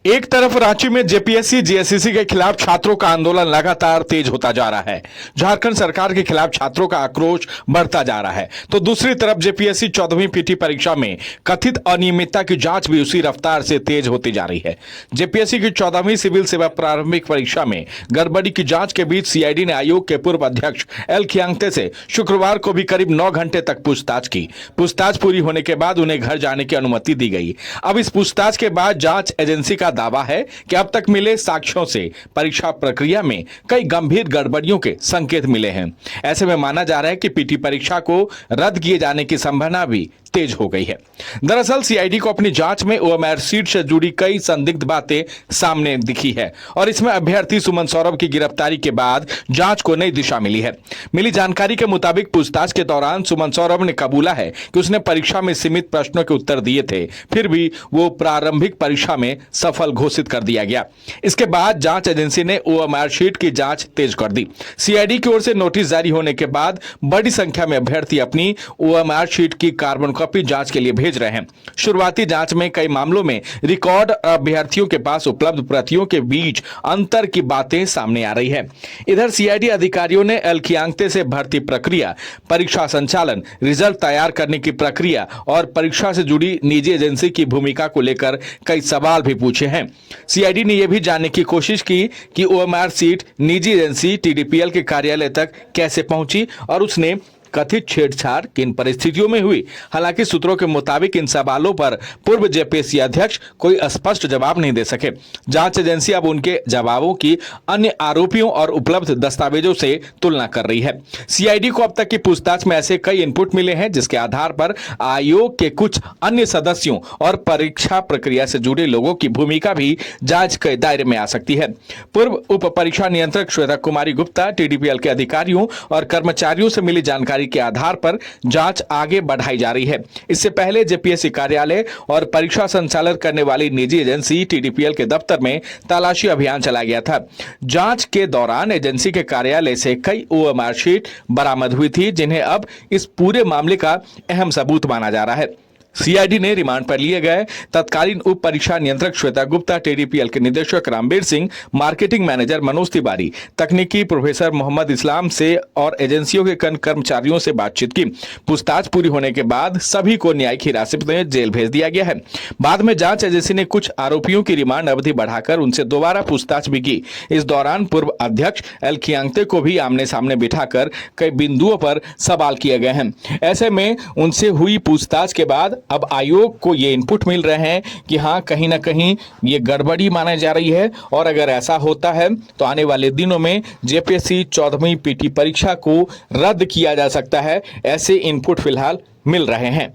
एक तरफ रांची में जेपीएससी जेएसएससी के खिलाफ छात्रों का आंदोलन लगातार तेज होता जा रहा है। झारखंड सरकार के खिलाफ छात्रों का आक्रोश बढ़ता जा रहा है, तो दूसरी तरफ जेपीएससी 14वीं पीटी परीक्षा में कथित अनियमितता की जांच भी उसी रफ्तार से तेज होती जा रही है। जेपीएससी की 14वीं सिविल सेवा प्रारंभिक परीक्षा में गड़बड़ी की जांच के बीच सीआईडी ने आयोग के पूर्व अध्यक्ष एल खियांग्ते से शुक्रवार को भी करीब 9 घंटे तक पूछताछ की। पूछताछ पूरी होने के बाद उन्हें घर जाने की अनुमति दी गई। अब इस पूछताछ के बाद जांच एजेंसी का दावा है कि अब तक मिले साक्ष्यों से परीक्षा प्रक्रिया में कई गंभीर गड़बड़ियों के संकेत मिले हैं। ऐसे में माना जा रहा है कि पीटी परीक्षा को रद्द किए जाने की संभावना भी तेज हो गई है। दरअसल सीआईडी को अपनी जांच में ओएमआर सीट से जुड़ी कई संदिग्ध बातें सामने दिखी है और इसमें अभ्यर्थी सुमन सौरभ की गिरफ्तारी के बाद जांच को नई दिशा मिली है। मिली जानकारी के मुताबिक पूछताछ के दौरान सुमन सौरभ ने कबूला है कि उसने परीक्षा में सीमित प्रश्नों के उत्तर दिए थे, फिर भी वो प्रारंभिक परीक्षा में सफल घोषित कर दिया गया। इसके बाद जांच एजेंसी ने ओएमआर शीट की जांच तेज कर दी। सीआईडी की ओर से नोटिस जारी होने के बाद बड़ी संख्या में अभ्यर्थी अपनी ओएमआर शीट की कार्बन कॉपी जांच के लिए भेज रहे हैं। शुरुआती जांच में कई मामलों में रिकॉर्ड अभ्यर्थियों के पास उपलब्ध प्रतियों के बीच अंतर की बातें सामने आ रही है। इधर सीआईडी अधिकारियों ने एल खियांग्ते से भर्ती प्रक्रिया, परीक्षा संचालन, रिजल्ट तैयार करने की प्रक्रिया और परीक्षा से जुड़ी निजी एजेंसी की भूमिका को लेकर कई सवाल भी पूछे हैं। सीआईडी ने यह भी जानने की कोशिश की कि ओएमआर सीट निजी एजेंसी टीडीपीएल के कार्यालय तक कैसे पहुंची और उसने कथित छेड़छाड़ किन परिस्थितियों में हुई। हालांकि सूत्रों के मुताबिक इन सवालों पर पूर्व जेपीएससी अध्यक्ष कोई स्पष्ट जवाब नहीं दे सके। जांच एजेंसी अब उनके जवाबों की अन्य आरोपियों और उपलब्ध दस्तावेजों से तुलना कर रही है। सीआईडी को अब तक की पूछताछ में ऐसे कई इनपुट मिले हैं जिसके आधार पर आयोग के कुछ अन्य सदस्यों और परीक्षा प्रक्रिया से जुड़े लोगों की भूमिका भी जांच के दायरे में आ सकती है। पूर्व उप परीक्षा नियंत्रक श्वेता कुमारी गुप्ता, टीडीपीएल के अधिकारियों और कर्मचारियों से मिली जानकारी के आधार पर जांच आगे बढ़ाई जा रही है। इससे पहले जेपीएससी कार्यालय और परीक्षा संचालन करने वाली निजी एजेंसी टीडीपीएल के दफ्तर में तलाशी अभियान चलाया गया था। जांच के दौरान एजेंसी के कार्यालय से कई ओएमआर शीट बरामद हुई थी, जिन्हें अब इस पूरे मामले का अहम सबूत माना जा रहा है। सीआईडी ने रिमांड पर लिए गए तत्कालीन उप परीक्षा नियंत्रक श्वेता गुप्ता, टीडीपीएल के निदेशक रामबीर सिंह, मार्केटिंग मैनेजर मनोज तिवारी, तकनीकी प्रोफेसर मोहम्मद इस्लाम से और एजेंसियों के कर्मचारियों से बातचीत की। पूछताछ पूरी होने के बाद सभी को न्यायिक हिरासत में जेल भेज दिया गया है। बाद में जांच एजेंसी ने कुछ आरोपियों की रिमांड अवधि बढ़ाकर उनसे दोबारा पूछताछ भी की। इस दौरान पूर्व अध्यक्ष एल खियांग्ते को भी आमने सामने बिठाकर कई बिंदुओं पर सवाल किए गए हैं। ऐसे में उनसे हुई पूछताछ के बाद अब आयोग को ये इनपुट मिल रहे हैं कि हाँ, कहीं ना कहीं ये गड़बड़ी मानी जा रही है और अगर ऐसा होता है तो आने वाले दिनों में जेपीएससी 14वीं पीटी परीक्षा को रद्द किया जा सकता है। ऐसे इनपुट फिलहाल मिल रहे हैं।